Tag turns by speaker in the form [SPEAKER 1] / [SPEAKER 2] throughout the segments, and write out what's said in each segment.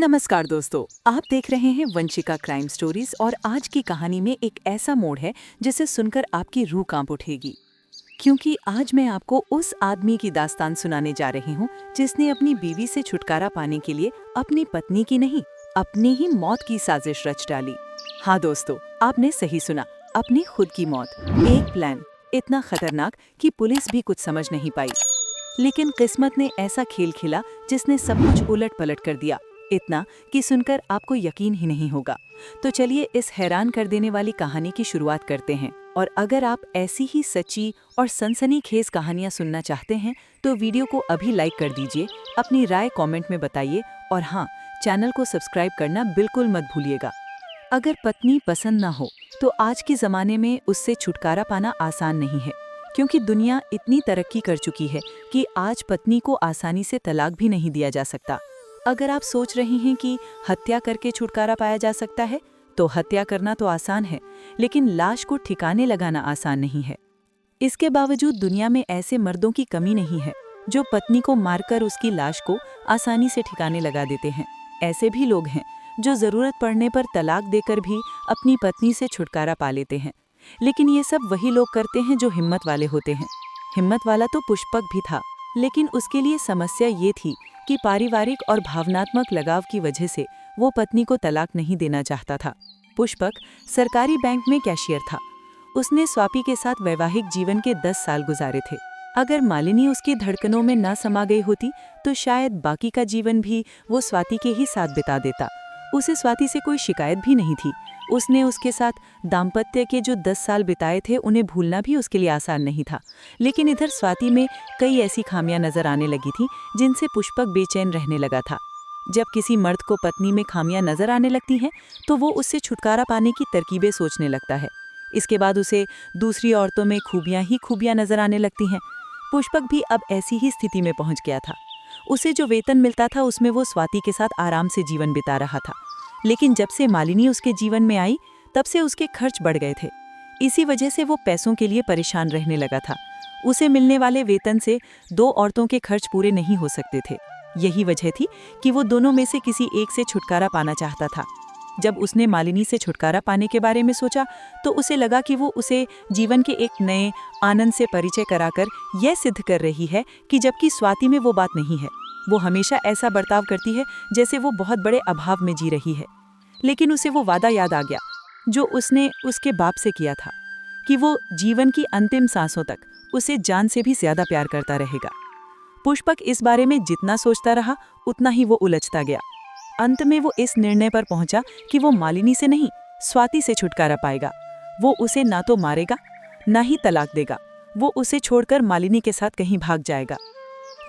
[SPEAKER 1] नमस्कार दोस्तों, आप देख रहे हैं वंशिका क्राइम स्टोरीज और आज की कहानी में एक ऐसा मोड़ है जिसे सुनकर आपकी रूह कांप उठेगी। क्योंकि आज मैं आपको उस आदमी की दास्तान सुनाने जा रही हूँ जिसने अपनी बीवी से छुटकारा पाने के लिए अपनी पत्नी की नहीं, अपनी ही मौत की साजिश रच डाली। हाँ दोस्तों, आपने सही सुना, अपनी खुद की मौत। एक प्लान इतना खतरनाक कि पुलिस भी कुछ समझ नहीं पाई, लेकिन किस्मत ने ऐसा खेल खेला जिसने सब कुछ उलट पलट कर दिया, इतना कि सुनकर आपको यकीन ही नहीं होगा। तो चलिए इस हैरान कर देने वाली कहानी की शुरुआत करते हैं। और अगर आप ऐसी ही सच्ची और सनसनीखेज कहानियां सुनना चाहते हैं तो वीडियो को अभी लाइक कर दीजिए, अपनी राय कमेंट में बताइए और हाँ, चैनल को सब्सक्राइब करना बिल्कुल मत भूलिएगा। अगर पत्नी पसंद ना हो तो आज के ज़माने में उससे छुटकारा पाना आसान नहीं है, क्योंकि दुनिया इतनी तरक्की कर चुकी है कि आज पत्नी को आसानी से तलाक भी नहीं दिया जा सकता। अगर आप सोच रही हैं कि हत्या करके छुटकारा पाया जा सकता है, तो हत्या करना तो आसान है, लेकिन लाश को ठिकाने लगाना आसान नहीं है। इसके बावजूद दुनिया में ऐसे मर्दों की कमी नहीं है जो पत्नी को मारकर उसकी लाश को आसानी से ठिकाने लगा देते हैं। ऐसे भी लोग हैं जो ज़रूरत पड़ने पर तलाक देकर भी अपनी पत्नी से छुटकारा पा लेते हैं। लेकिन ये सब वही लोग करते हैं जो हिम्मत वाले होते हैं। हिम्मत वाला तो पुष्पक भी था, लेकिन उसके लिए समस्या ये थी कि पारिवारिक और भावनात्मक लगाव की वजह से वो पत्नी को तलाक नहीं देना चाहता था। पुष्पक सरकारी बैंक में कैशियर था। उसने स्वाति के साथ वैवाहिक जीवन के 10 साल गुजारे थे। अगर मालिनी उसकी धड़कनों में ना समा गई होती तो शायद बाकी का जीवन भी वो स्वाति के ही साथ बिता देता। उसे स्वाति से कोई शिकायत भी नहीं थी। उसने उसके साथ दाम्पत्य के जो 10 साल बिताए थे उन्हें भूलना भी उसके लिए आसान नहीं था। लेकिन इधर स्वाति में कई ऐसी खामियां नजर आने लगी थी जिनसे पुष्पक बेचैन रहने लगा था। जब किसी मर्द को पत्नी में खामियां नजर आने लगती हैं तो वो उससे छुटकारा पाने की तरकीबें सोचने लगता है। इसके बाद उसे दूसरी औरतों में खूबियां ही खूबियां नजर आने लगती हैं। पुष्पक भी अब ऐसी ही स्थिति में पहुंच गया था। उसे जो वेतन मिलता था उसमें वो स्वाति के साथ आराम से जीवन बिता रहा था, लेकिन जब से मालिनी उसके जीवन में आई तब से उसके खर्च बढ़ गए थे। इसी वजह से वो पैसों के लिए परेशान रहने लगा था। उसे मिलने वाले वेतन से 2 औरतों के खर्च पूरे नहीं हो सकते थे। यही वजह थी कि वो दोनों में से किसी एक से छुटकारा पाना चाहता था। जब उसने मालिनी से छुटकारा पाने के बारे में सोचा तो उसे लगा कि वो उसे जीवन के एक नए आनंद से परिचय कराकर यह सिद्ध कर रही है कि जबकि स्वाति में वो बात नहीं है। वो हमेशा ऐसा बर्ताव करती है जैसे वो बहुत बड़े अभाव में जी रही है। लेकिन उसे वो वादा याद आ गया जो उसने उसके बाप से किया था कि वो जीवन की अंतिम सांसों तक उसे जान से भी ज्यादा प्यार करता रहेगा। पुष्पक इस बारे में जितना सोचता रहा उतना ही वो उलझता गया। अंत में वो इस निर्णय पर पहुंचा कि वो मालिनी से नहीं, स्वाति से छुटकारा पाएगा। वो उसे ना तो मारेगा ना ही तलाक देगा। वो उसे छोड़कर मालिनी के साथ कहीं भाग जाएगा।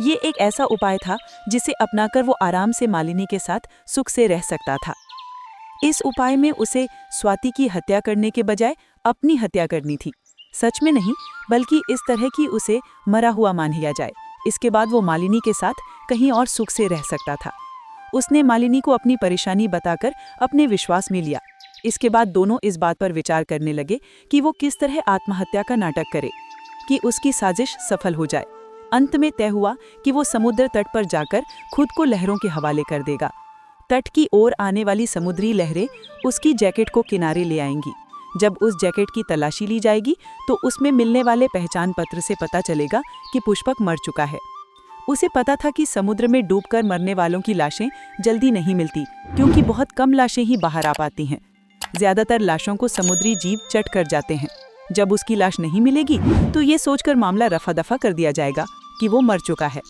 [SPEAKER 1] ये एक ऐसा उपाय था जिसे अपनाकर वो आराम से मालिनी के साथ सुख से रह सकता था। इस उपाय में उसे स्वाति की हत्या करने के बजाय अपनी हत्या करनी थी। सच में नहीं, बल्कि इस तरह कि उसे मरा हुआ मान लिया जाए। इसके बाद वो मालिनी के साथ कहीं और सुख से रह सकता था। उसने मालिनी को अपनी परेशानी बताकर अपने विश्वास में लिया। इसके बाद दोनों इस बात पर विचार करने लगे कि वो किस तरह आत्महत्या का नाटक करे कि उसकी साजिश सफल हो जाए। अंत में तय हुआ कि वो समुद्र तट पर जाकर खुद को लहरों के हवाले कर देगा। तट की ओर आने वाली समुद्री लहरें उसकी जैकेट को किनारे ले आएंगी। जब उस जैकेट की तलाशी ली जाएगी तो उसमें मिलने वाले पहचान पत्र से पता चलेगा कि पुष्पक मर चुका है। उसे पता था कि समुद्र में डूबकर मरने वालों की लाशें जल्दी नहीं मिलती, क्योंकि बहुत कम लाशें ही बाहर आ पाती हैं। ज्यादातर लाशों को समुद्री जीव चट कर जाते हैं। जब उसकी लाश नहीं मिलेगी तो ये सोचकर मामला रफा दफा कर दिया जाएगा कि वो मर चुका है।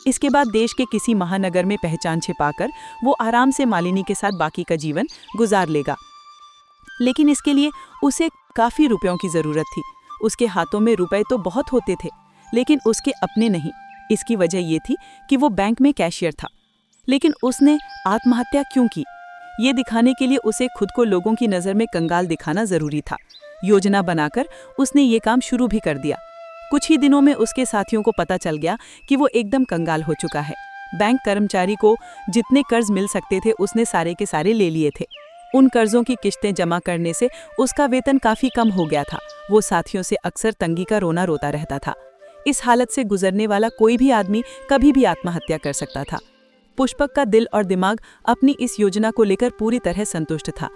[SPEAKER 1] इसके बाद देश के किसी महानगर में पहचान छिपाकर वो आराम से मालिनी के साथ बाकी का जीवन गुजार लेगा। लेकिन इसके लिए उसे काफी रुपयों की जरूरत थी। उसके हाथों में रुपए तो बहुत होते थे, लेकिन उसके अपने नहीं। इसकी वजह ये थी कि वो बैंक में कैशियर था। लेकिन उसने आत्महत्या क्यों की? ये दिखाने के लिए उसे खुद को लोगों की नज़र में कंगाल दिखाना जरूरी था। योजना बनाकर उसने ये काम शुरू भी कर दिया। कुछ ही दिनों में उसके साथियों को पता चल गया कि वो एकदम कंगाल हो चुका है। बैंक कर्मचारी को जितने कर्ज मिल सकते थे उसने सारे के सारे ले लिए थे। उन कर्जों की किश्तें जमा करने से उसका वेतन काफी कम हो गया था। वो साथियों से अक्सर तंगी का रोना रोता रहता था। इस हालत से गुजरने वाला कोई भी आदमी कभी भी आत्महत्या कर सकता था। पुष्पक का दिल और दिमाग अपनी इस योजना को लेकर पूरी तरह संतुष्ट था।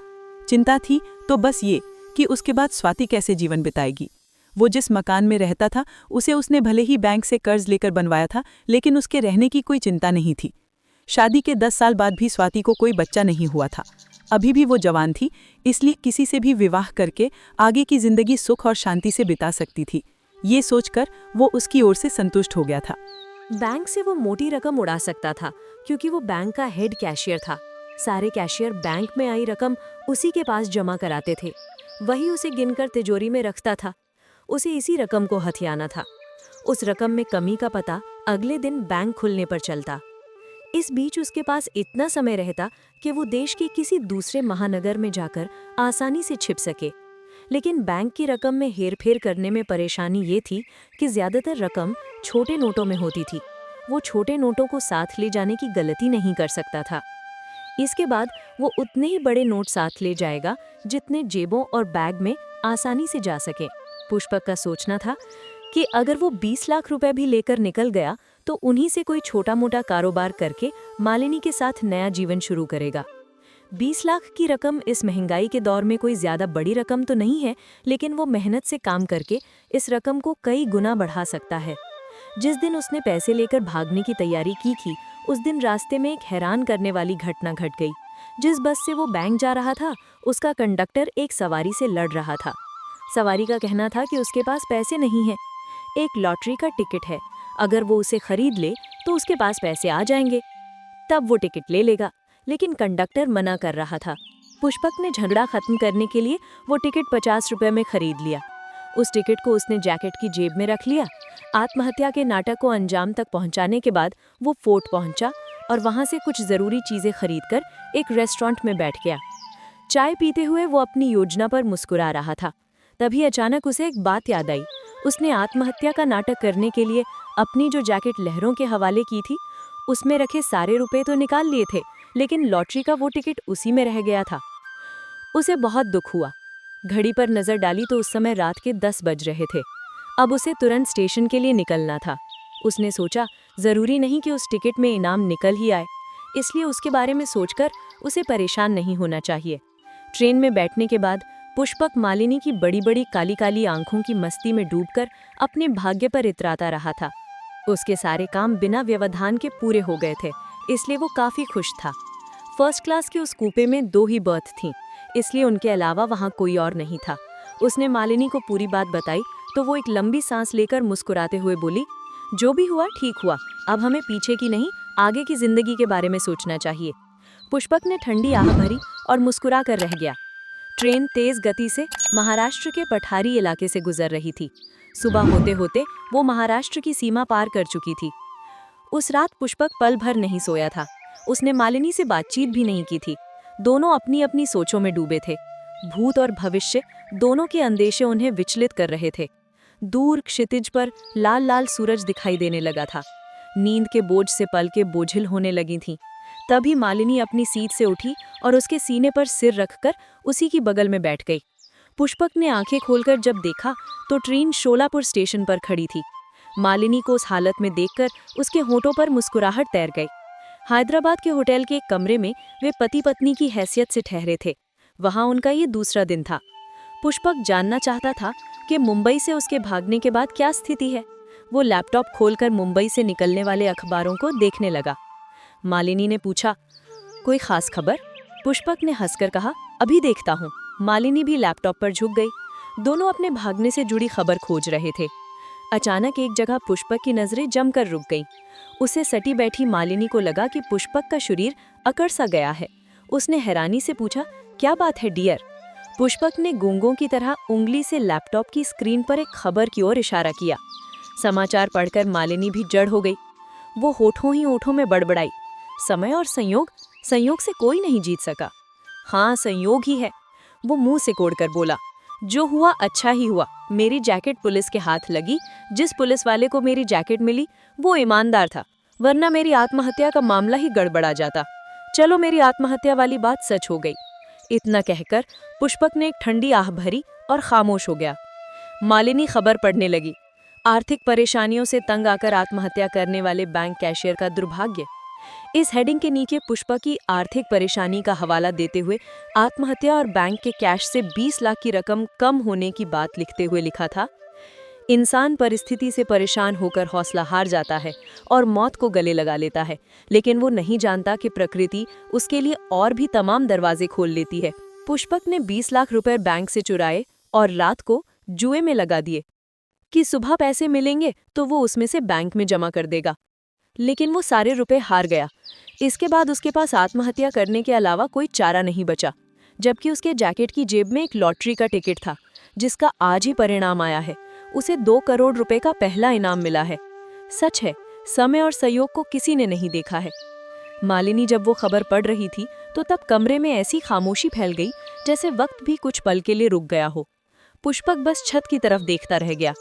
[SPEAKER 1] चिंता थी तो बस ये कि उसके बाद स्वाति कैसे जीवन बिताएगी। वो जिस मकान में रहता था उसे उसने भले ही बैंक से कर्ज लेकर बनवाया था, लेकिन उसके रहने की कोई चिंता नहीं थी। शादी के 10 साल बाद भी स्वाति को कोई बच्चा नहीं हुआ था। अभी भी वो जवान थी, इसलिए किसी से भी विवाह करके आगे की जिंदगी सुख और शांति से बिता सकती थी। ये सोचकर वो उसकी ओर से संतुष्ट हो गया था।
[SPEAKER 2] बैंक से वो मोटी रकम उड़ा सकता था क्योंकि वो बैंक का हेड कैशियर था। सारे कैशियर बैंक में आई रकम उसी के पास जमा कराते थे। वही उसे गिनकर तिजोरी में रखता था। उसे इसी रकम को हथियाना था। उस रकम में कमी का पता अगले दिन बैंक खुलने पर चलता। इस बीच उसके पास इतना समय रहता कि वो देश के किसी दूसरे महानगर में जाकर आसानी से छिप सके। लेकिन बैंक की रकम में हेरफेर करने में परेशानी ये थी कि ज्यादातर रकम छोटे नोटों में होती थी। वो छोटे नोटों को साथ ले जाने की गलती नहीं कर सकता था। इसके बाद वो उतने ही बड़े नोट साथ ले जाएगा जितने जेबों और बैग में आसानी से जा सके। पुष्पक का सोचना था कि अगर वो 20 लाख रुपए भी लेकर निकल गया तो उन्हीं से कोई छोटा मोटा कारोबार करके मालिनी के साथ नया जीवन शुरू करेगा। 20 लाख की रकम इस महंगाई के दौर में कोई ज्यादा बड़ी रकम तो नहीं है, लेकिन वो मेहनत से काम करके इस रकम को कई गुना बढ़ा सकता है। जिस दिन उसने पैसे लेकर भागने की तैयारी की थी, उस दिन रास्ते में एक हैरान करने वाली घटना घट गई। जिस बस से वो बैंक जा रहा था, उसका कंडक्टर एक सवारी से लड़ रहा था। सवारी का कहना था कि उसके पास पैसे नहीं हैं। एक लॉटरी का टिकट है, अगर वो उसे खरीद ले तो उसके पास पैसे आ जाएंगे, तब वो टिकट ले लेगा। लेकिन कंडक्टर मना कर रहा था। पुष्पक ने झगड़ा खत्म करने के लिए वो टिकट 50 रुपए में खरीद लिया। उस टिकट को उसने जैकेट की जेब में रख लिया। आत्महत्या के नाटक को अंजाम तक पहुंचाने के बाद वो फोर्ट पहुंचा और वहां से कुछ जरूरी चीजें खरीदकर एक रेस्टोरेंट में बैठ गया। चाय पीते हुए वो अपनी योजना पर मुस्कुरा रहा था। तभी अचानक उसे एक बात याद आई। उसने आत्महत्या का नाटक करने के लिए अपनी जो जैकेट लहरों के हवाले की थी, उसमें रखे सारे रुपए तो निकाल लिए थे, लेकिन लॉटरी का वो टिकट उसी में रह गया था। उसे बहुत दुख हुआ। घड़ी पर नजर डाली तो उस समय रात के 10 बज रहे थे। अब उसे तुरंत स्टेशन के लिए निकलना था। उसने सोचा जरूरी नहीं कि उस टिकट में इनाम निकल ही आए, इसलिए उसके बारे में सोचकर उसे परेशान नहीं होना चाहिए। ट्रेन में बैठने के बाद पुष्पक मालिनी की बड़ी बड़ी काली काली आंखों की मस्ती में डूबकर अपने भाग्य पर इतराता रहा था। उसके सारे काम बिना व्यवधान के पूरे हो गए थे, इसलिए वो काफी खुश था। फर्स्ट क्लास के उस कूपे में 2 ही बर्थ थीं, इसलिए उनके अलावा वहां कोई और नहीं था। उसने मालिनी को पूरी बात बताई तो वो एक लंबी सांस लेकर मुस्कुराते हुए बोली, जो भी हुआ ठीक हुआ, अब हमें पीछे की नहीं आगे की जिंदगी के बारे में सोचना चाहिए। पुष्पक ने ठंडी आह भरी और मुस्कुरा कर रह गया। ट्रेन तेज गति से महाराष्ट्र के पठारी इलाके से गुजर रही थी। सुबह होते होते वो महाराष्ट्र की सीमा पार कर चुकी थी। उस रात पुष्पक पल भर नहीं सोया था। उसने मालिनी से बातचीत भी नहीं की थी। दोनों अपनी अपनी सोचों में डूबे थे। भूत और भविष्य दोनों के अंदेशे उन्हें विचलित कर रहे थे। दूर क्षितिज पर लाल लाल सूरज दिखाई देने लगा था। नींद के बोझ से पलकें बोझिल होने लगी थीं। तभी मालिनी अपनी सीट से उठी और उसके सीने पर सिर रखकर उसी की बगल में बैठ गई। पुष्पक ने आंखें खोलकर जब देखा तो ट्रेन शोलापुर स्टेशन पर खड़ी थी। मालिनी को उस हालत में देखकर उसके होठों पर मुस्कुराहट तैर गई। हैदराबाद के होटल के एक कमरे में वे पति पत्नी की हैसियत से ठहरे थे। वहां उनका ये दूसरा दिन था। पुष्पक जानना चाहता था कि मुंबई से उसके भागने के बाद क्या स्थिति है। वो लैपटॉप खोलकर मुंबई से निकलने वाले अखबारों को देखने लगा। मालिनी ने पूछा, कोई खास खबर? पुष्पक ने हंसकर कहा, अभी देखता हूँ। मालिनी भी लैपटॉप पर झुक गई। दोनों अपने भागने से जुड़ी खबर खोज रहे थे। अचानक एक जगह पुष्पक की नजरें जमकर रुक गईं। उसे सटी बैठी मालिनी को लगा कि पुष्पक का शरीर अकड़ सा गया है। उसने हैरानी से पूछा, क्या बात है डियर? पुष्पक ने गूंगों की तरह उंगली से लैपटॉप की स्क्रीन पर एक खबर की ओर इशारा किया। समाचार पढ़कर मालिनी भी जड़ हो गई। वो होठों ही होठों में बड़बड़ाई, समय और संयोग, संयोग से कोई नहीं जीत सका। हाँ, संयोग ही है। वो मुंह से कोड़कर बोला, जो हुआ अच्छा ही हुआ। मेरी जैकेट पुलिस के हाथ लगी। जिस पुलिस वाले को मेरी जैकेट मिली वो ईमानदार था, वरना मेरी आत्महत्या का मामला ही गड़बड़ा जाता। चलो, मेरी आत्महत्या वाली बात सच हो गई। इतना कहकर पुष्पक ने एक ठंडी आह भरी और खामोश हो गया। मालिनी खबर पढ़ने लगी। आर्थिक परेशानियों से तंग आकर आत्महत्या करने वाले बैंक कैशियर का दुर्भाग्य। इस हेडिंग के नीचे पुष्पा की आर्थिक परेशानी का हवाला देते हुए आत्महत्या और बैंक के कैश से 20 लाख की रकम कम होने की बात लिखते हुए लिखा था, इंसान परिस्थिति से परेशान होकर हौसला हार जाता है और मौत को गले लगा लेता है, लेकिन वो नहीं जानता कि प्रकृति उसके लिए और भी तमाम दरवाजे खोल लेती है। पुष्पक ने 20 लाख रुपए बैंक से चुराए और रात को जुए में लगा दिए कि सुबह पैसे मिलेंगे तो वो उसमें से बैंक में जमा कर देगा, लेकिन वो सारे रुपए हार गया। इसके बाद उसके पास आत्महत्या करने के अलावा कोई चारा नहीं बचा, जबकि उसके जैकेट की जेब में एक लॉटरी का टिकट था जिसका आज ही परिणाम आया है। उसे 2 करोड़ रुपए का पहला इनाम मिला है। सच है, समय और सहयोग को किसी ने नहीं देखा है। मालिनी जब वो खबर पढ़ रही थी तो तब कमरे में ऐसी खामोशी फैल गई जैसे वक्त भी कुछ पल के लिए रुक गया हो। पुष्पक बस छत की तरफ देखता रह गया।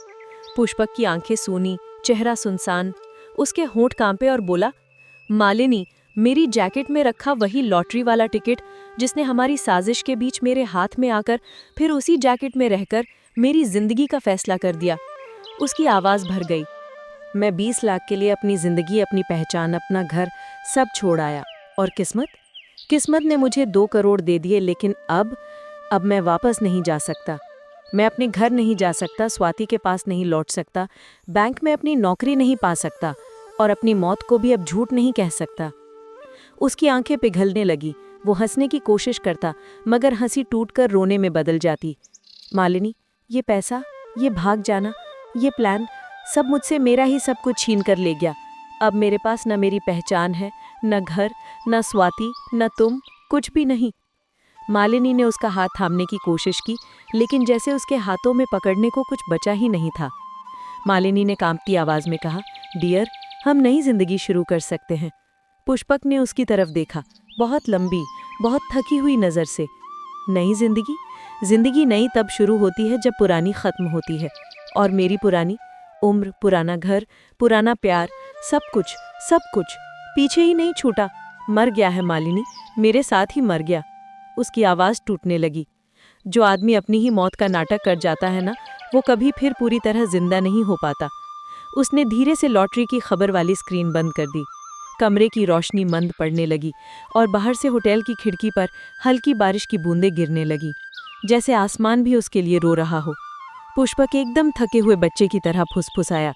[SPEAKER 2] पुष्पक की आंखें सूनी, चेहरा सुनसान। उसके होंठ कांपे और बोला, मालिनी, मेरी जैकेट में रखा वही लॉटरी वाला टिकट जिसने हमारी साजिश के बीच मेरे हाथ में आकर फिर उसी जैकेट में रहकर मेरी जिंदगी का फैसला कर दिया। उसकी आवाज भर गई। मैं 20 लाख के लिए अपनी जिंदगी, अपनी पहचान, अपना घर सब छोड़ आया। और किस्मत ने मुझे 2 करोड़ दे दिए, लेकिन अब मैं वापस नहीं जा सकता। मैं अपने घर नहीं जा सकता, स्वाति के पास नहीं लौट सकता, बैंक में अपनी नौकरी नहीं पा सकता और अपनी मौत को भी अब झूठ नहीं कह सकता। उसकी आंखें पिघलने लगी। वो हंसने की कोशिश करता, मगर हंसी टूटकर रोने में बदल जाती। मालिनी, ये पैसा, ये भाग जाना, ये प्लान, सब मुझसे मेरा ही सब कुछ छीन कर ले गया। अब मेरे पास न मेरी पहचान है, न घर, न स्वाति, न तुम, कुछ भी नहीं। मालिनी ने उसका हाथ थामने की कोशिश की, लेकिन जैसे उसके हाथों में पकड़ने को कुछ बचा ही नहीं था। मालिनी ने कांपती आवाज में कहा, डियर, हम नई जिंदगी शुरू कर सकते हैं। पुष्पक ने उसकी तरफ देखा, बहुत लंबी, बहुत थकी हुई नजर से। नई जिंदगी? जिंदगी नई तब शुरू होती है जब पुरानी खत्म होती है। और मेरी पुरानी उम्र, पुराना घर, पुराना प्यार, सब कुछ पीछे ही नहीं छूटा, मर गया है मालिनी, मेरे साथ ही मर गया। उसकी आवाज टूटने लगी। जो आदमी अपनी ही मौत का नाटक कर जाता है ना, वो कभी फिर पूरी तरह जिंदा नहीं हो पाता। उसने धीरे से लॉटरी की खबर वाली स्क्रीन बंद कर दी। कमरे की रोशनी मंद पड़ने लगी और बाहर से होटल की खिड़की पर हल्की बारिश की बूंदें गिरने लगी, जैसे आसमान भी उसके लिए रो रहा हो। पुष्पक एकदम थके हुए बच्चे की तरह फुसफुसाया,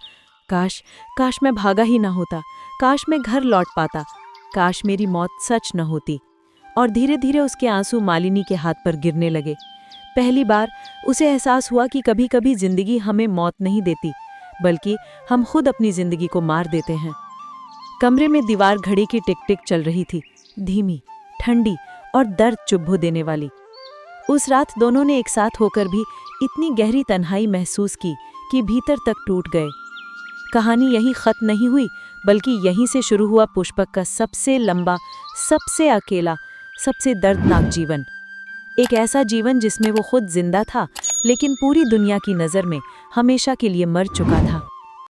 [SPEAKER 2] काश मैं भागा ही ना होता, काश मैं घर लौट पाता, काश मेरी मौत सच न होती। और धीरे धीरे उसके आंसू मालिनी के हाथ पर गिरने लगे। पहली बार उसे एहसास हुआ कि कभी कभी जिंदगी हमें मौत नहीं देती, बल्कि हम खुद अपनी जिंदगी को मार देते हैं। कमरे में दीवार घड़ी की टिक टिक चल रही थी, धीमी, ठंडी और दर्द चुभो देने वाली। उस रात दोनों ने एक साथ होकर भी इतनी गहरी तन्हाई महसूस की कि भीतर तक टूट गए। कहानी यहीं खत्म नहीं हुई, बल्कि यहीं से शुरू हुआ पुष्पक का सबसे लंबा, सबसे अकेला, सबसे दर्दनाक जीवन। एक ऐसा जीवन जिसमें वो खुद जिंदा था, लेकिन पूरी दुनिया की नज़र में हमेशा के लिए मर चुका था।